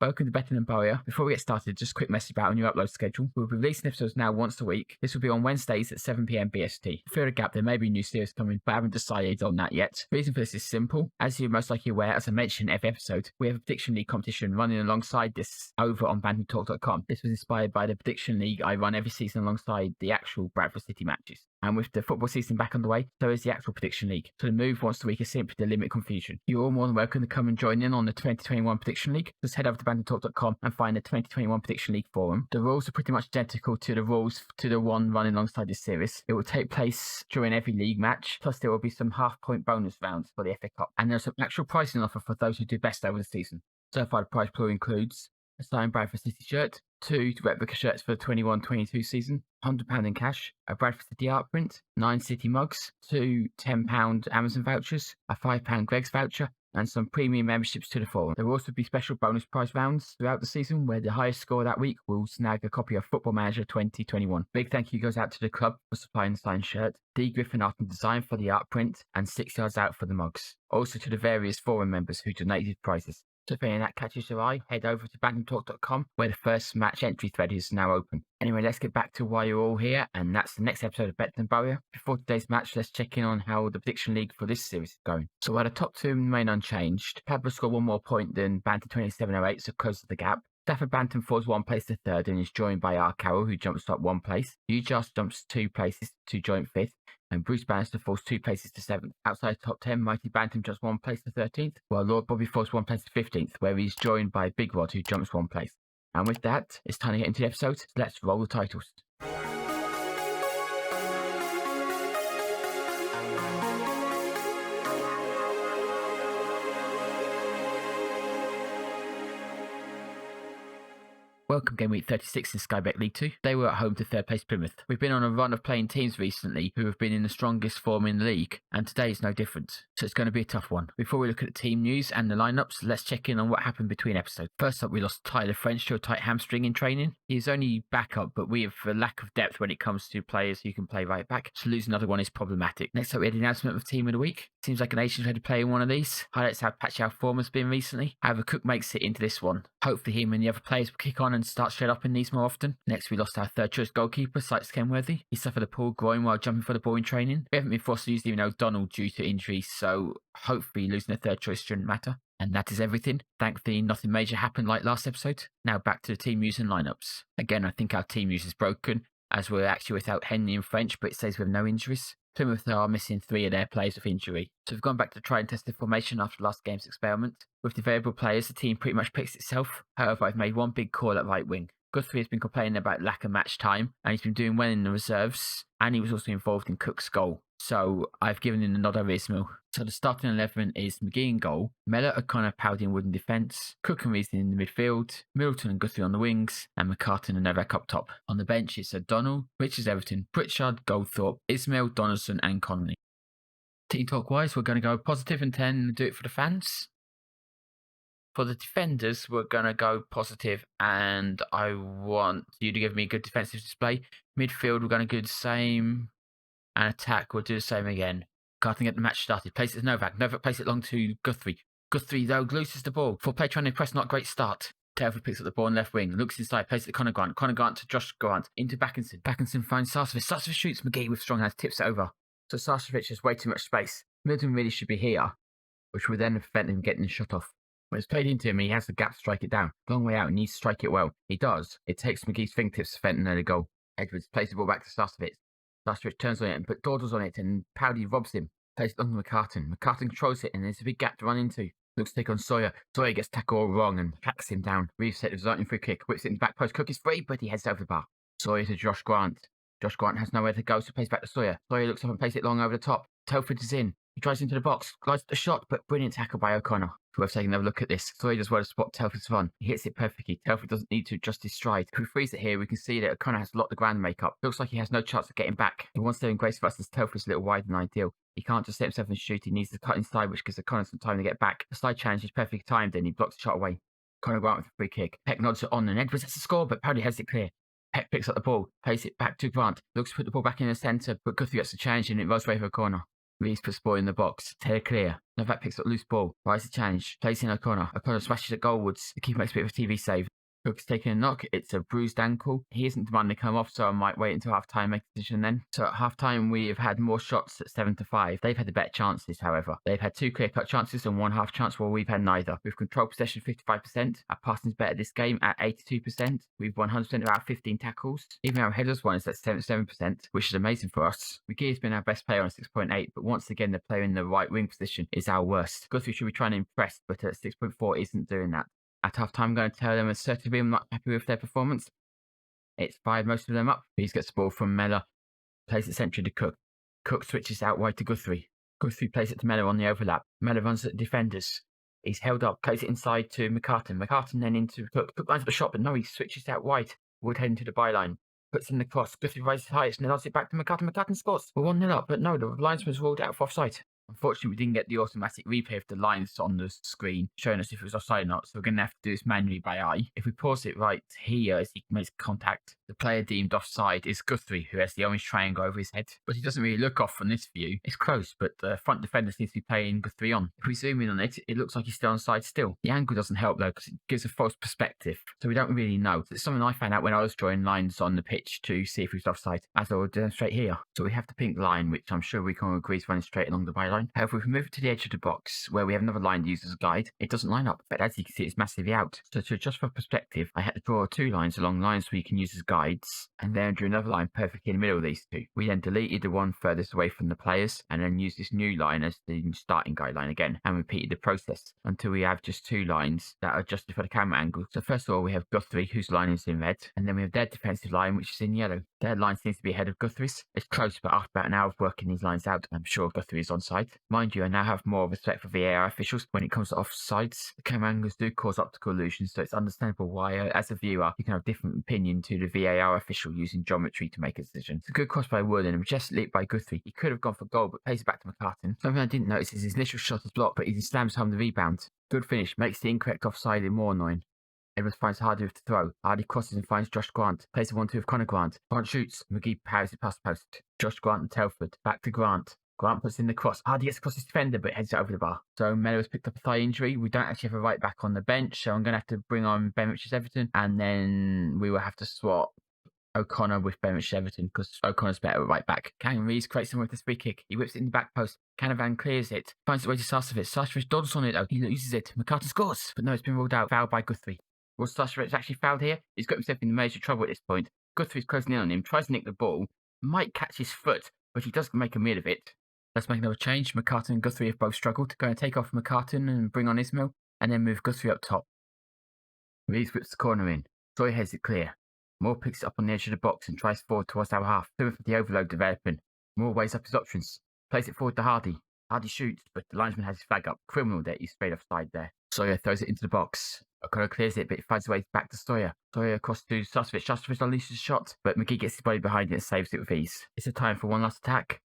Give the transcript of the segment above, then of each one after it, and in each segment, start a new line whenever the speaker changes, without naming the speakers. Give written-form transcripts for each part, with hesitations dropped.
Welcome to Better Than Bowyer. Before we get started, just a quick message about our new upload schedule. We'll be releasing episodes now once a week. This will be on Wednesdays at 7 PM BST. Fill the gap, there may be a new series coming, but I haven't decided on that yet. The reason for this is simple. As you're most likely aware, as I mentioned in every episode, we have a Prediction League competition running alongside this over on bantamtalk.com. This was inspired by the Prediction League I run every season alongside the actual Bradford City matches. And with the football season back on the way, so is the actual Prediction League. So the move once a week is simply to limit confusion. You're all more than welcome to come and join in on the 2021 Prediction League. Just head over to bantamtalk.com and find the 2021 Prediction League forum. The rules are pretty much identical to the rules to the one running alongside this series. It will take place during every league match, plus there will be some half-point bonus rounds for the FA Cup. And there's some actual pricing offer for those who do best over the season. So far, the prize pool includes a signed Bradford City shirt, 2 replica shirts for the 21-22 season, £100 in cash, a Bradford City art print, 9 City mugs, 2 £10 Amazon vouchers, a £5 Greg's voucher, and some premium memberships to the forum. There will also be special bonus prize rounds throughout the season where the highest score that week will snag a copy of Football Manager 2021. Big thank you goes out to the club for supplying the signed shirt, D Griffin Art and Design for the art print, and 6 Yards Out for the mugs. Also to the various forum members who donated prizes. So if any of that catches your eye, head over to bantamtalk.com where the first match entry thread is now open. Anyway, let's get back to why you're all here, and that's the next episode of Better Than Bowyer. Before today's match, let's check in on how the Prediction League for this series is going. So while the top two remain unchanged, Padma scored one more point than Bantam 2708, so close to the gap. Stafford Bantam falls one place to third and is joined by R. Carroll, who jumps up one place. Ujas jumps 2 places to join fifth, and Bruce Bannister falls 2 places to 7th. Outside the top 10, Mighty Bantam jumps 1 place to 13th, while Lord Bobby falls 1 place to 15th, where he's joined by Big Rod, who jumps 1 place. And with that, it's time to get into the episode, so let's roll the titles. Welcome game week 36 in Sky Bet League 2. They were at home to third place Plymouth. We've been on a run of playing teams recently who have been in the strongest form in the league, and today is no different. So it's going to be a tough one. Before we look at the team news and the lineups, let's check in on what happened between episodes. First up, we lost Tyler French to a tight hamstring in training. He's only backup, but we have a lack of depth when it comes to players who can play right back, so losing another one is problematic. Next up, we had the announcement of Team of the Week. Seems like a nation's ready to play in one of these. Highlights how patchy our form has been recently. However, Cook makes it into this one. Hopefully him and the other players will kick on and start straight up in these more often. Next, we lost our third choice goalkeeper, Sykes Kenworthy. He suffered a pulled groin while jumping for the ball in training. We haven't been forced to use even O'Donnell due to injury, so hopefully losing a third choice shouldn't matter. And that is everything. Thankfully, nothing major happened like last episode. Now back to the team news and lineups. Again, I think our team news is broken, as we're actually without Henry and French, but it says we have no injuries. Plymouth are missing 3 of their players with injury. So we've gone back to try and test the formation after last game's experiment. With the variable players, the team pretty much picks itself. However, I've made one big call at right wing. Guthrie has been complaining about lack of match time, and he's been doing well in the reserves, and he was also involved in Cook's goal. So I've given him the nod over Ismail. So the starting 11 is McGee in goal, Mellor, O'Connor, Powdy and Wood in defence, Cook and Reason in the midfield, Middleton and Guthrie on the wings, and McCartan and Novak up top. On the bench it's O'Donnell, Richards Everton, Pritchard, Goldthorpe, Ismail, Donaldson and Connolly. Team talk wise, we're going to go positive and 10 and do it for the fans. For the defenders, we're going to go positive, and I want you to give me a good defensive display. Midfield, we're going to do the same. And attack, we'll do the same again. Can't get the match started. Place it to Novak. Novak plays it long to Guthrie. Guthrie, though, loses the ball. Full play trying to press, not a great start. Telford picks up the ball on left wing. Looks inside, plays it to Connor Grant. Connor Grant to Josh Grant. Into Backinson. Backinson finds Sarcevic. Sarcevic shoots McGee with strong hands, tips it over. So Sarcevic has way too much space. Middleton really should be here, which would then prevent him getting the shot off. When it's played into him, he has the gap to strike it down. Long way out, and needs to strike it well. He does. It takes McGee's fingertips to prevent another goal. Edwards plays the ball back to Sarcevic. Sarcevic turns on it and puts dawdles on it, and Powdy robs him. Plays it on McCartan. McCartan controls it, and there's a big gap to run into. Looks to take on Sawyer. Sawyer gets tackled all wrong and hacks him down. Reeves set the resulting free kick. Whips it in the back post. Cook is free, but he heads over the bar. Sawyer to Josh Grant. Josh Grant has nowhere to go, so plays back to Sawyer. Sawyer looks up and plays it long over the top. Telford is in. He drives into the box, glides the shot, but brilliant tackle by O'Connor. It's worth taking another look at this. Sawyer does well to spot Telford's run. He hits it perfectly. Telford doesn't need to adjust his stride. If we freeze it here, we can see that O'Connor has a lot of the ground to make up. Looks like he has no chance of getting back. The one steering grace for us is Telford's a little wider than ideal. He can't just set himself and shoot. He needs to cut inside, which gives O'Connor some time to get back. The side challenge is perfectly timed, and he blocks the shot away. Connor Grant with a free kick. Peck nods it on, and Edwards has to score, but Powdy has it clear. Peck picks up the ball, plays it back to Grant. Looks to put the ball back in the centre, but Guthrie gets the challenge, and it rolls away for a corner. Reeves puts the ball in the box. Taylor clear. Novak picks up loose ball. Rise the challenge. Plays in O'Connor. O'Connor smashes at goalwards. The keeper makes a bit of a TV save. Cook's taking a knock. It's a bruised ankle. He isn't demanding to come off, so I might wait until half-time and make a decision then. So at half-time, we have had more shots at 7-5. They've had the better chances, however. They've had 2 clear-cut chances and 1 half chance, while we've had neither. We've controlled possession 55%. Our passing's better this game at 82%. We've won 100% of our 15 tackles. Even our headers one is at 77%, which is amazing for us. McGee has been our best player on 6.8, but once again, the player in the right wing position is our worst. Guthrie should be trying to impress, but at 6.4 isn't doing that. At half-time, I'm going to tell them assertively I'm not happy with their performance. It's fired most of them up. Reeves gets the ball from Mellor, plays it centrally to Cook. Cook switches out wide to Guthrie. Guthrie plays it to Mellor on the overlap. Mellor runs at the defenders. He's held up, plays it inside to McCartan. McCartan then into Cook. Cook lines up a shot, but no, he switches out wide. Wood heading to the byline. Puts in the cross. Guthrie rises highest and nods it back to McCartan. McCartan scores. We're 1-0 up, but no, the linesman's ruled out for offside. Unfortunately, we didn't get the automatic replay of the lines on the screen showing us if it was offside or not, so we're going to have to do this manually by eye. If we pause it right here as he makes contact, the player deemed offside is Guthrie, who has the orange triangle over his head. But he doesn't really look off from this view. It's close, but the front defender seems to be playing Guthrie on. If we zoom in on it, it looks like he's still onside still. The angle doesn't help though, because it gives a false perspective, so we don't really know. It's something I found out when I was drawing lines on the pitch to see if he was offside, as I will demonstrate here. So we have the pink line, which I'm sure we can all agree is running straight along the byline. However, if we move it to the edge of the box, where we have another line used as a guide, it doesn't line up, but as you can see, it's massively out. So to adjust for perspective, I had to draw 2 lines along lines we can use as guides, and then drew another line perfectly in the middle of these 2. We then deleted the one furthest away from the players, and then used this new line as the starting guideline again, and repeated the process until we have just 2 lines that are adjusted for the camera angle. So first of all, we have Guthrie, whose line is in red, and then we have their defensive line, which is in yellow. Their line seems to be ahead of Guthrie's. It's close, but after about an hour of working these lines out, I'm sure Guthrie is onside. Mind you, I now have more respect for VAR officials when it comes to offsides. The camera angles do cause optical illusions, so it's understandable why, as a viewer, you can have a different opinion to the VAR official using geometry to make a decision. It's a good cross by Wood and a majestic leap by Guthrie. He could have gone for goal, but plays it back to McCartan. Something I didn't notice is his initial shot is blocked, but he slams home the rebound. Good finish, makes the incorrect offside more annoying. Edwards finds Hardy with the throw. Hardy crosses and finds Josh Grant. Plays the 1-2 with Connor Grant. Grant shoots. McGee powers it past post. Josh Grant and Telford. Back to Grant. Grant puts in the cross. Hardy gets across his defender, but heads it over the bar. So Mellor has picked up a thigh injury. We don't actually have a right back on the bench, so I'm going to have to bring on Ben Richards Everton, and then we will have to swap O'Connor with Ben Richards Everton, because O'Connor's better at right back. Callum Reeves creates him with this free kick. He whips it in the back post. Canavan clears it. Finds its way to Sarsovich. Sarsovich dodges on it though. He loses it. McCartan scores, but no, it's been ruled out. Fouled by Guthrie. Was Sarsovich actually fouled here? He's got himself in major trouble at this point. Guthrie's closing in on him, tries to nick the ball, might catch his foot, but he does make a meal of it. Let's make another change. McCartan and Guthrie have both struggled. Going to take off McCartan and bring on Ismail, and then move Guthrie up top. Reeves whips the corner in. Troy heads it clear. Moore picks it up on the edge of the box and tries forward towards our half. Plymouth with the overload developing. Moore weighs up his options. Plays it forward to Hardy. Hardy shoots, but the linesman has his flag up. Criminal that he's straight offside there. Sawyer throws it into the box. O'Connor clears it, but it finds its way back to Sawyer. Sawyer across to Sarsovich. Sarsovich unleashes a shot, but McGee gets his body behind it and saves it with ease. It's a time for one last attack.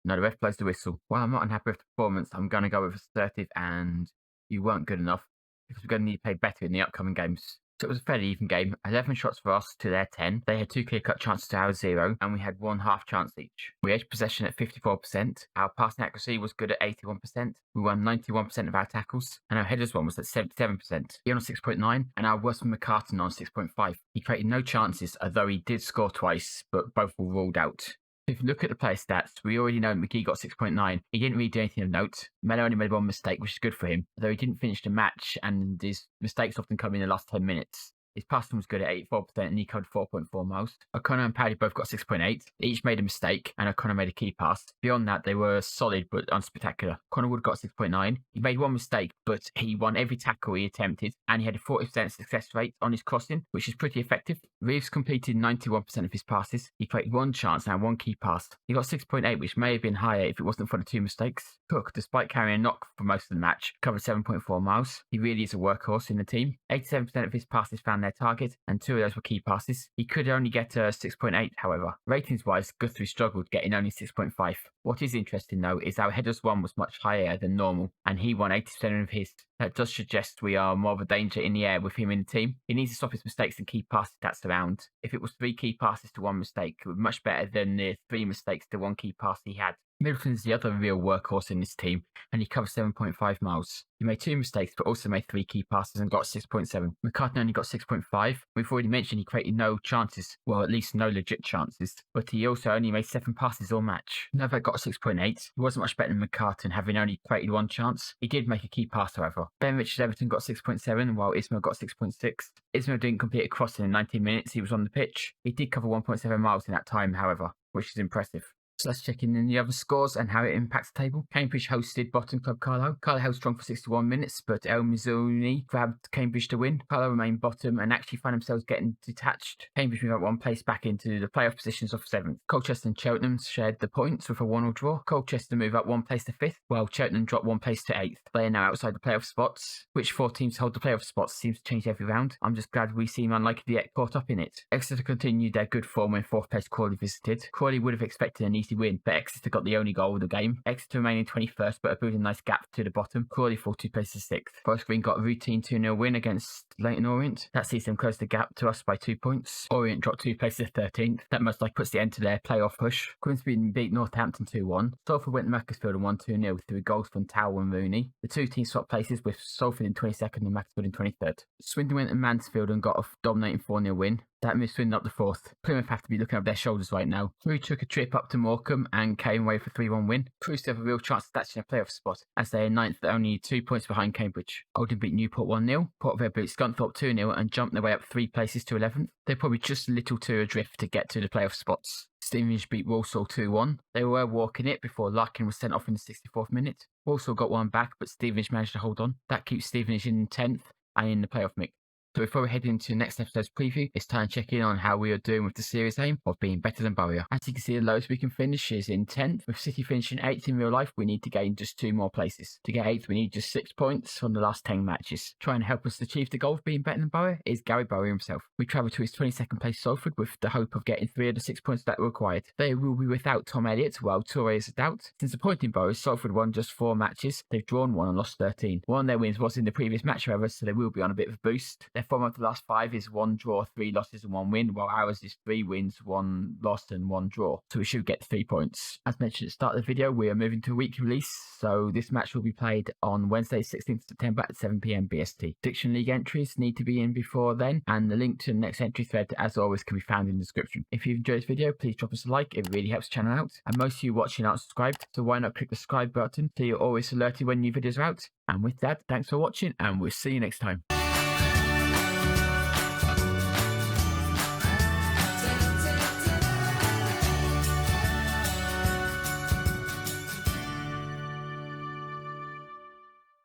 No, the ref blows the whistle. While I'm not unhappy with the performance, I'm going to go with assertive and you weren't good enough, because we're going to need to play better in the upcoming games. So it was a fairly even game. 11 shots for us to their 10. They had 2 clear-cut chances to our 0, and we had 1 half chance each. We edged possession at 54%. Our passing accuracy was good at 81%. We won 91% of our tackles, and our headers one was at 77%. He on 6.9, and our worst from McCartan on 6.5. He created no chances, although he did score twice, but both were ruled out. If you look at the player stats, we already know McGee got 6.9. He didn't really do anything of note. Mellor only made 1 mistake, which is good for him, although he didn't finish the match, and his mistakes often come in the last 10 minutes. His passing was good at 84%, and he covered 4.4 miles. O'Connor and Paddy both got 6.8. They each made a mistake, and O'Connor made a key pass. Beyond that, they were solid but unspectacular. Connor Wood got 6.9. He made 1 mistake, but he won every tackle he attempted, and he had a 40% success rate on his crossing, which is pretty effective. Reeves completed 91% of his passes. He created 1 chance and had 1 key pass. He got 6.8, which may have been higher if it wasn't for the 2 mistakes. Cook, despite carrying a knock for most of the match, covered 7.4 miles. He really is a workhorse in the team. 87% of his passes found their target, and 2 of those were key passes. He could only get a 6.8, however. Ratings-wise, Guthrie struggled, getting only 6.5. What is interesting, though, is our headers one was much higher than normal, and he won 80% of his. That does suggest we are more of a danger in the air with him in the team. He needs to stop his mistakes and key passes that's around. If it was 3 key passes to 1 mistake, it would be much better than the 3 mistakes to 1 key pass he had. Middleton is the other real workhorse in this team, and he covers 7.5 miles. He made 2 mistakes, but also made 3 key passes and got 6.7. McCartney only got 6.5. We've already mentioned he created no chances, well, at least no legit chances, but he also only made 7 passes all match. Novak got 6.8. He wasn't much better than McCartney, having only created 1 chance. He did make a key pass, however. Ben Richards Everton got 6.7, while Ismail got 6.6. Ismail didn't complete a crossing in 19 minutes he was on the pitch. He did cover 1.7 miles in that time, however, which is impressive. So let's check in the other scores and how it impacts the table. Cambridge hosted bottom club Carlisle. Carlisle held strong for 61 minutes, but El Mizzouni grabbed Cambridge to win. Carlisle remained bottom and actually found themselves getting detached. Cambridge moved up 1 place back into the playoff positions of 7th. Colchester and Cheltenham shared the points with a 1-1 draw. Colchester moved up 1 place to 5th, while Cheltenham dropped 1 place to 8th. They are now outside the playoff spots. Which 4 teams hold the playoff spots seems to change every round. I'm just glad we seem unlikely to get caught up in it. Exeter continued their good form when 4th place Crawley visited. Crawley would have expected an easy win, but Exeter got the only goal of the game. Exeter remaining 21st, but a nice gap to the bottom. Crawley fall 2 places 6th. Forest Green got a routine 2-0 win against Leyton Orient. That sees them close the gap to us by 2 points. Orient dropped 2 places 13th. That most likely puts the end to their playoff push. Grimsby beat Northampton 2-1. Salford went to Macclesfield and won 2-0 through goals from Towell and Rooney. The 2 teams swapped places with Salford in 22nd and Macclesfield in 23rd. Swindon went to Mansfield and got a dominating 4-0 win. That moves Swindon up to 4th. Plymouth have to be looking over their shoulders right now. Crewe took a trip up to Morecambe and came away for a 3-1 win. Crewe still have a real chance of snatching a playoff spot, as they are 9th, only 2 points behind Cambridge. Oldham beat Newport 1-0. Port Vale beat Scunthorpe 2-0 and jumped their way up 3 places to 11th. They're probably just a little too adrift to get to the playoff spots. Stevenage beat Walsall 2-1. They were walking it before Larkin was sent off in the 64th minute. Walsall got 1 back, but Stevenage managed to hold on. That keeps Stevenage in 10th and in the playoff mix. So before we head into next episode's preview, it's time to check in on how we are doing with the series aim of being better than Bowyer. As you can see, the lowest we can finish is in 10th. With City finishing 8th in real life, we need to gain just 2 more places. To get 8th, we need just 6 points from the last 10 matches. Trying to help us achieve the goal of being better than Bowyer is Gary Bowyer himself. We travel to his 22nd place Salford with the hope of getting 3 of the 6 points that were required. They will be without Tom Elliott, while Toure is a doubt. Since appointing Bowyer, Salford won just 4 matches. They've drawn 1 and lost 13. One of their wins was in the previous match, however, so they will be on a bit of a boost. Their form of the last 5 is 1 draw, 3 losses and 1 win, while ours is 3 wins, 1 loss and 1 draw. So we should get 3 points. As mentioned at the start of the video, we are moving to a weekly release, so this match will be played on Wednesday 16th September at 7 PM BST. Diction League entries need to be in before then, and the link to the next entry thread, as always, can be found in the description. If you've enjoyed this video, please drop us a like, it really helps the channel out. And most of you watching aren't subscribed, so why not click the subscribe button so you're always alerted when new videos are out. And with that, thanks for watching, and we'll see you next time.